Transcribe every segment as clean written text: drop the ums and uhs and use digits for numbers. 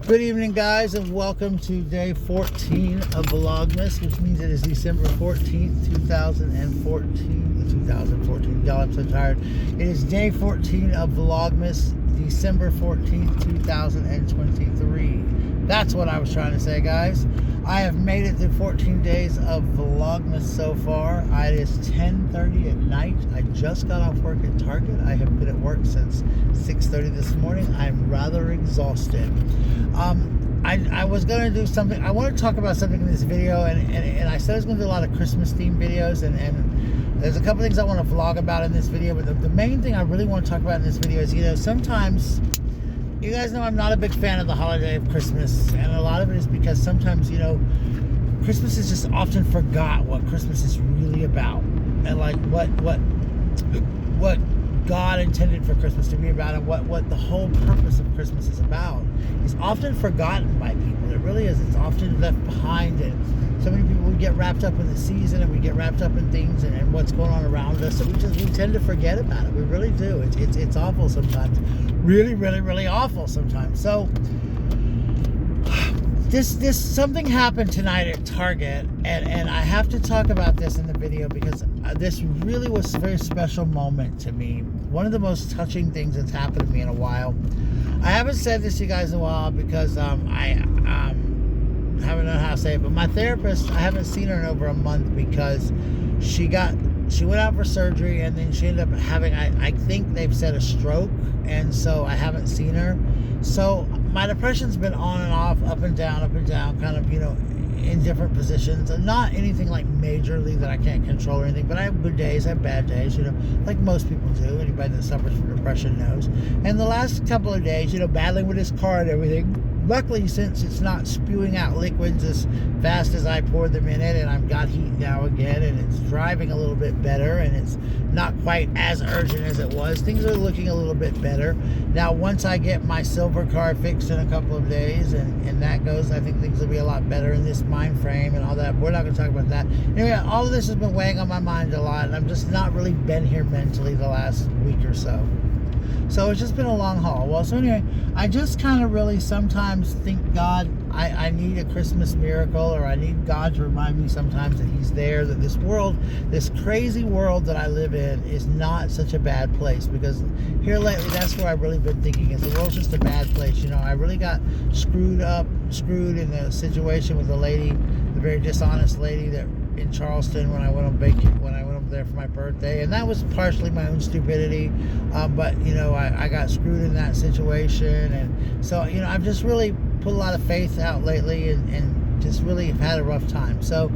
Good evening, guys, and welcome to day 14 of Vlogmas, which means it is December 14th, 2014. Y'all, I'm so tired. It is day 14 of Vlogmas, December 14th, 2023. That's what I was trying to say, guys. I have made it through 14 days of Vlogmas so far. It is 10:30 at night. I just got off work at Target. I have been at work since 6:30 this morning. I'm rather exhausted. I was going to do something. I want to talk about something in this video, and I said I was going to do a lot of Christmas themed videos, and there's a couple things I want to vlog about in this video, but the main thing I really want to talk about in this video is, sometimes, you guys know I'm not a big fan of the holiday of Christmas, and a lot of it is because sometimes, Christmas is just often forgot what Christmas is really about, and like what God intended for Christmas to be about, and what the whole purpose of Christmas is about is often forgotten by people. It really is. It's often left behind, and so many people, we get wrapped up in the season, and we get wrapped up in things and what's going on around us, so we tend to forget about it. We really do. It's awful sometimes. Really, really, really awful sometimes. So this something happened tonight at Target, and I have to talk about this in the video because this really was a very special moment to me. One of the most touching things that's happened to me in a while. I haven't said this to you guys in a while because I haven't known how to say it, but my therapist, I haven't seen her in over a month because she went out for surgery, and then she ended up having, I think they've said, a stroke, and so I haven't seen her. So my depression's been on and off, up and down, kind of, in different positions, and not anything like majorly that I can't control or anything, but I have good days, I have bad days, like most people do. Anybody that suffers from depression knows. And the last couple of days, battling with this car and everything, luckily, since it's not spewing out liquids as fast as I poured them in it, and I've got heat now again, and it's driving a little bit better, and it's not quite as urgent as it was. Things are looking a little bit better. Now, once I get my silver car fixed in a couple of days, and that goes, I think things will be a lot better in this mind frame and all that. We're not going to talk about that. Anyway, all of this has been weighing on my mind a lot, and I've just not really been here mentally the last week or so. So it's just been a long haul. Well, so anyway, I just kind of really sometimes think God, I need a Christmas miracle, or I need God to remind me sometimes that He's there, that this world, this crazy world that I live in is not such a bad place. Because here lately, that's where I've really been thinking, is the world's just a bad place. I really got screwed in the situation with the lady, the very dishonest lady that in Charleston when I went on vacation, when I went over there for my birthday, and that was partially my own stupidity, but I got screwed in that situation, and so I've just really put a lot of faith out lately, and just really have had a rough time. So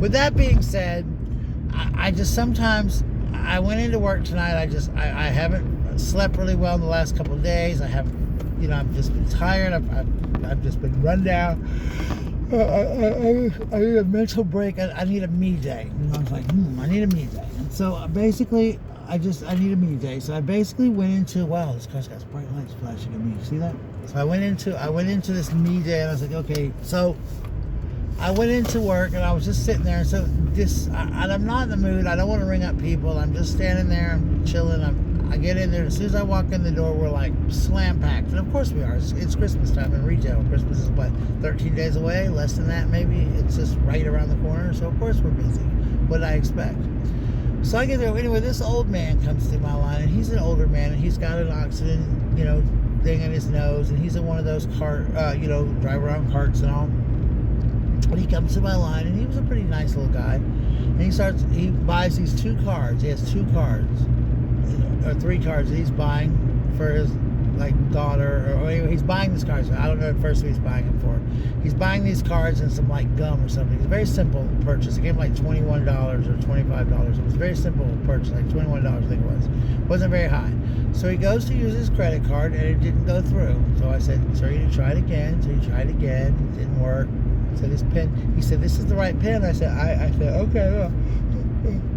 with that being said, I just sometimes, I went into work tonight, I haven't slept really well in the last couple of days. I haven't, I've just been tired, I've just been run down. I need a mental break. I need a me day. I was like, I need a me day. And so basically, I need a me day. So I basically went into, wow, this car's got bright lights flashing at me. See that? So I went into this me day, and I was like, okay. So I went into work, and I was just sitting there. And so I'm not in the mood. I don't want to ring up people. I'm just standing there. I'm chilling. I get in there. As soon as I walk in the door, we're like slam packed. And of course we are. It's Christmas time in retail. Christmas is 13 days away? Less than that, maybe. It's just right around the corner. So of course we're busy. What did I expect? So I get there. Anyway, this old man comes through my line, and he's an older man, and he's got an oxygen, thing in his nose, and he's in one of those drive around carts and all. But he comes to my line, and he was a pretty nice little guy. And he buys these 2 cards. He has 2 cards. Or 3 cards that he's buying for his daughter, or anyway, he's buying these cards. I don't know at first who he's buying them for. He's buying these cards and some gum or something. It's a very simple purchase. It gave him $21 or $25. It was a very simple purchase, $21 I think it was. It wasn't very high. So he goes to use his credit card, and it didn't go through. So I said, sir, you need to try it again. So he tried again. It didn't work. I said, his pen. He said, this is the right pen. I said, okay.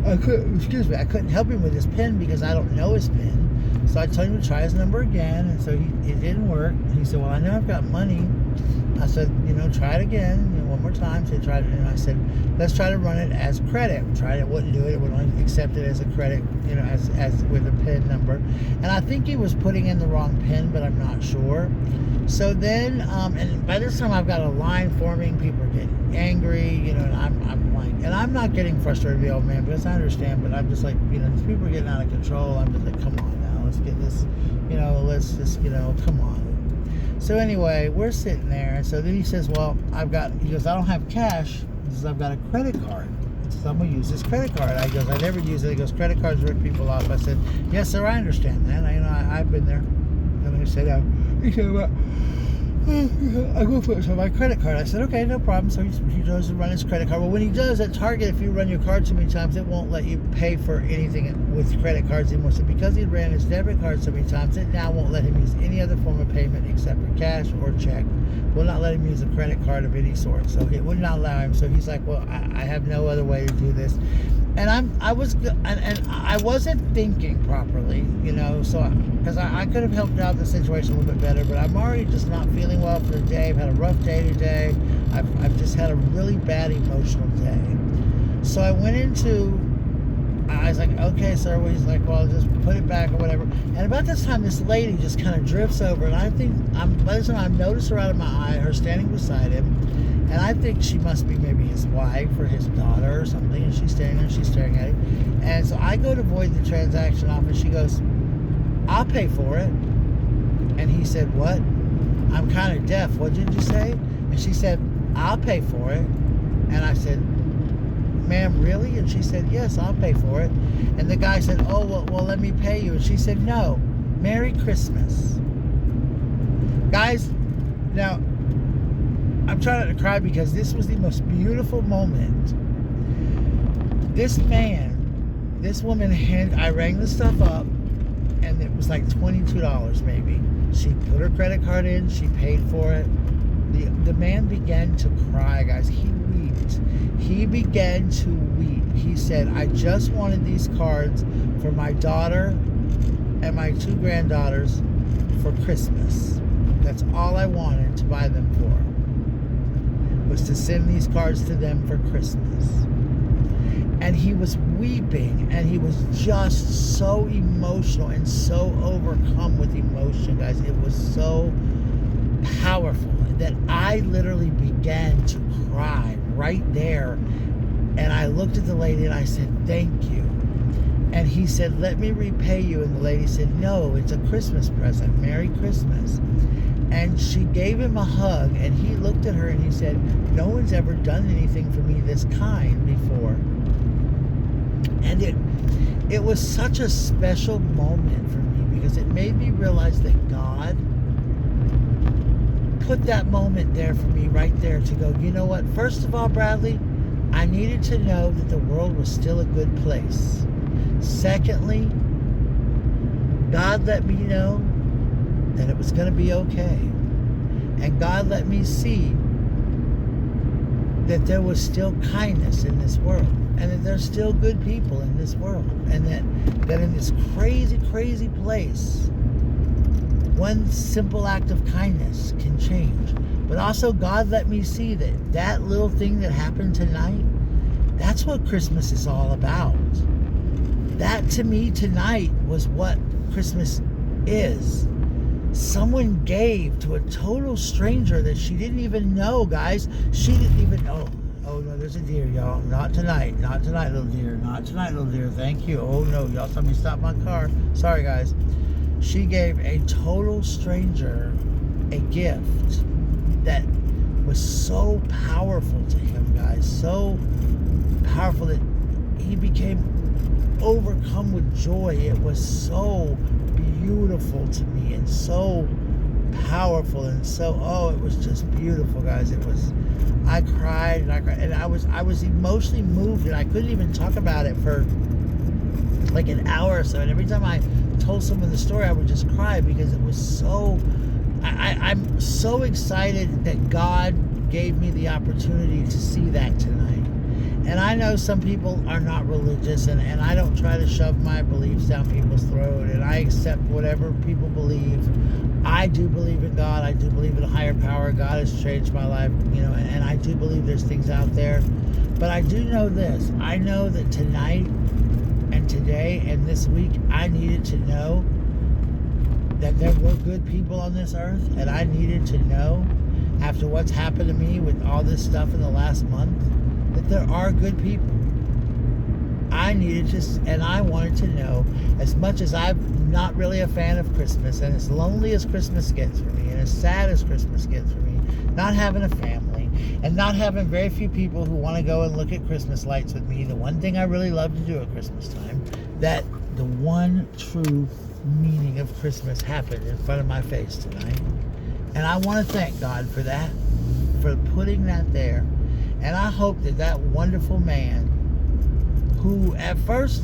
I couldn't help him with his pen because I don't know his pen. So I told him to try his number again, and so it didn't work. He said, well, I know I've got money. I said, try it again, one more time. So he tried it, and I said, let's try to run it as credit. Tried it, wouldn't do it. It would only accept it as a credit, as with a PIN number. And I think he was putting in the wrong PIN, but I'm not sure. So then, and by this time I've got a line forming. People are getting angry, and I'm like, and I'm not getting frustrated with the old man because I understand, but I'm just like, these people are getting out of control. I'm just like, come on now, let's get this, let's just, come on. So anyway, we're sitting there, and so then he says, well, he goes, I don't have cash. He says, I've got a credit card. He says, I'm going to use this credit card. I goes, I never use it. He goes, credit cards rip people off. I said, yes, sir, I understand that. I've been there. And he said, he said, well, I go for my credit card. I said, okay, no problem. So he goes to run his credit card. Well, when he does at Target, if you run your card too many times, it won't let you pay for anything with credit cards anymore. So because he ran his debit card so many times, it now won't let him use any other form of payment except for cash or check. Will not let him use a credit card of any sort. So it would not allow him. So he's like, well, I have no other way to do this. And I wasn't thinking properly, so because I could have helped out the situation a little bit better, but I'm already just not feeling well for the day. I've had a rough day today. I've just had a really bad emotional day. So I was like, okay, sir. Well, he's like, well, just put it back or whatever. And about this time, this lady just kind of drifts over, and I think by this time I've noticed her out of my eye, her standing beside him. And I think she must be maybe his wife or his daughter or something. And she's standing there, she's staring at him. And so I go to void the transaction off, and she goes, I'll pay for it. And he said, what? I'm kind of deaf. What did you say? And she said, I'll pay for it. And I said, ma'am, really? And she said, yes, I'll pay for it. And the guy said, oh, well, let me pay you. And she said, no. Merry Christmas. Guys, now, I'm trying not to cry because this was the most beautiful moment. This woman, I rang the stuff up, and it was like $22 maybe. She put her credit card in, she paid for it. The man began to cry, guys. He wept. He began to weep. He said, I just wanted these cards for my daughter and my 2 granddaughters for Christmas. That's all I wanted to buy them for. Was to send these cards to them for Christmas. And he was weeping, and he was just so emotional and so overcome with emotion, guys. It was so powerful that I literally began to cry right there. And I looked at the lady and I said, thank you. And he said, let me repay you. And the lady said, no, it's a Christmas present. Merry Christmas. And she gave him a hug, and he looked at her and he said, no one's ever done anything for me this kind before. And it was such a special moment for me because it made me realize that God put that moment there for me right there to go, you know what? First of all, Bradley, I needed to know that the world was still a good place. Secondly, God let me know that it was going to be okay. And God let me see that there was still kindness in this world, and that there's still good people in this world, and that in this crazy, crazy place, one simple act of kindness can change. But also God let me see that little thing that happened tonight, that's what Christmas is all about. That to me tonight was what Christmas is. Someone gave to a total stranger that she didn't even know, guys. She didn't even know. Oh no, there's a deer, y'all. Not tonight. Not tonight, little deer. Not tonight, little deer. Thank you. Oh no, y'all saw me stop my car. Sorry, guys. She gave a total stranger a gift that was so powerful to him, guys. So powerful that he became overcome with joy. It was so beautiful to me and so powerful and so, it was just beautiful, guys. I cried and I was emotionally moved, and I couldn't even talk about it for like an hour or so. And every time I told someone the story, I would just cry because it was so, I'm so excited that God gave me the opportunity to see that tonight. And I know some people are not religious, and I don't try to shove my beliefs down people's throat, and I accept whatever people believe. I do believe in God. I do believe in a higher power. God has changed my life, and I do believe there's things out there. But I do know this. I know that tonight and today and this week, I needed to know that there were good people on this earth, and I needed to know, after what's happened to me with all this stuff in the last month, that there are good people. I needed to, and I wanted to know, as much as I'm not really a fan of Christmas, and as lonely as Christmas gets for me, and as sad as Christmas gets for me, not having a family, and not having very few people who want to go and look at Christmas lights with me, the one thing I really love to do at Christmas time, that the one true meaning of Christmas happened in front of my face tonight. And I want to thank God for that, for putting that there. And I hope that that wonderful man, who at first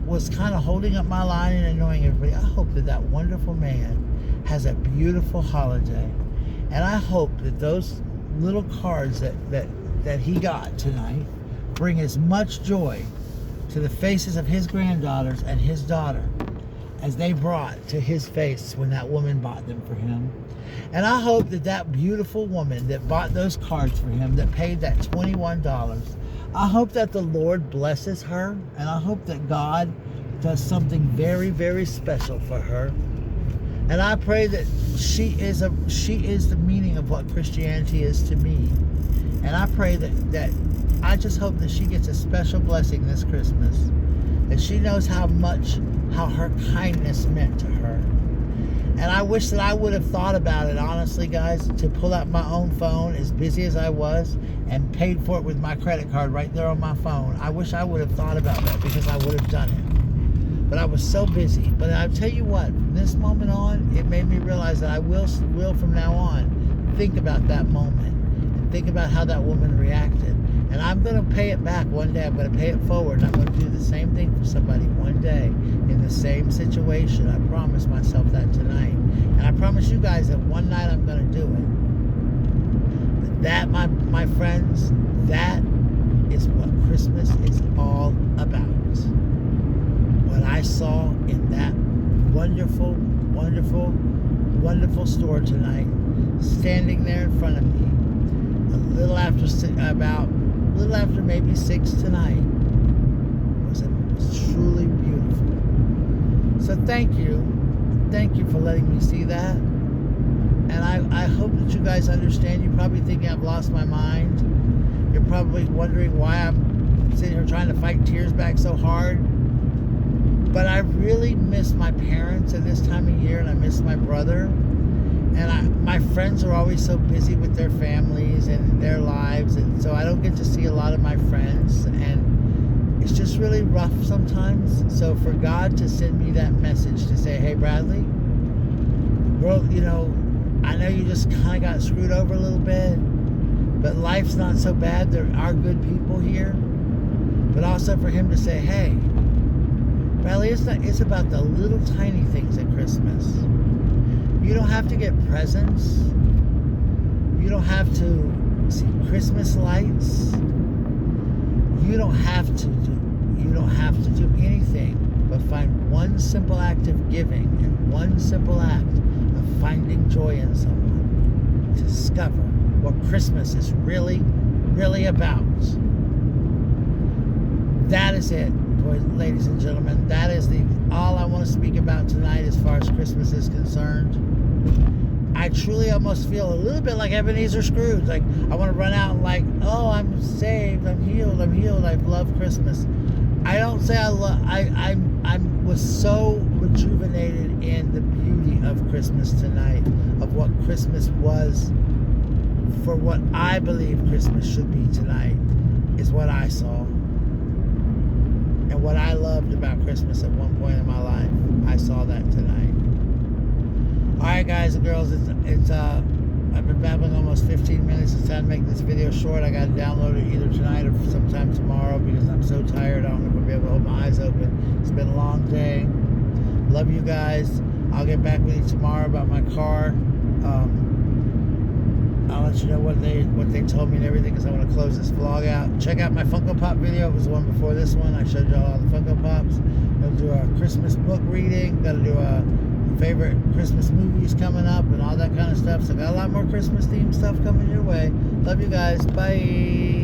was kind of holding up my line and annoying everybody, I hope that that wonderful man has a beautiful holiday. And I hope that those little cards that he got tonight bring as much joy to the faces of his granddaughters and his daughter as they brought to his face when that woman bought them for him. And I hope that that beautiful woman that bought those cards for him, that paid that $21, I hope that the Lord blesses her, and I hope that God does something very, very special for her. And I pray that she is the meaning of what Christianity is to me. And I pray that I just hope that she gets a special blessing this Christmas, that she knows how her kindness meant to her. And I wish that I would have thought about it, honestly, guys, to pull out my own phone, as busy as I was, and paid for it with my credit card right there on my phone. I wish I would have thought about that, because I would have done it. But I was so busy. But I'll tell you what, from this moment on, it made me realize that I will from now on think about that moment and think about how that woman reacted. And I'm going to pay it back one day. I'm going to pay it forward. And I'm going to do the same thing for somebody one day in the same situation. I promise myself that tonight. And I promise you guys that one night I'm going to do it. But that, my friends, that is what Christmas is all about. What I saw in that wonderful, wonderful, wonderful store tonight, standing there in front of me, a little after maybe 6 tonight, was truly beautiful. So thank you for letting me see that. And I hope that you guys understand. You're probably thinking I've lost my mind. You're probably wondering why I'm sitting here trying to fight tears back so hard. But I really miss my parents at this time of year, and I miss my brother. And my friends are always so busy with their families and their lives, and so I don't get to see a lot of my friends, and it's just really rough sometimes. So for God to send me that message to say, hey, Bradley, world, I know you just kind of got screwed over a little bit, but life's not so bad. There are good people here. But also for him to say, hey, Bradley, it's about the little tiny things at Christmas. You don't have to get presents. You don't have to see Christmas lights. You don't have to do anything but find one simple act of giving and one simple act of finding joy in someone to discover what Christmas is really, really about. That is it, boys, ladies and gentlemen. That is all I want to speak about tonight as far as Christmas is concerned. I truly almost feel a little bit like Ebenezer Scrooge. Like, I want to run out and like, oh, I'm saved, I'm healed, I love Christmas. I don't say I was so rejuvenated in the beauty of Christmas tonight, of what Christmas was, for what I believe Christmas should be tonight, is what I saw. And what I loved about Christmas at one point in my life, I saw that tonight. Alright guys and girls, I've been babbling almost 15 minutes. It's time to make this video short. I got to download it either tonight or sometime tomorrow because I'm so tired. I don't know if I'll be able to hold my eyes open. It's been a long day. Love you guys. I'll get back with you tomorrow about my car. I'll let you know what they told me and everything, because I want to close this vlog out. Check out my Funko Pop video. It was the one before this one. I showed y'all all the Funko Pops. We'll do our Christmas book reading. Got to do a favorite Christmas movies coming up and all that kind of stuff. So got a lot more Christmas themed stuff coming your way. Love you guys. Bye.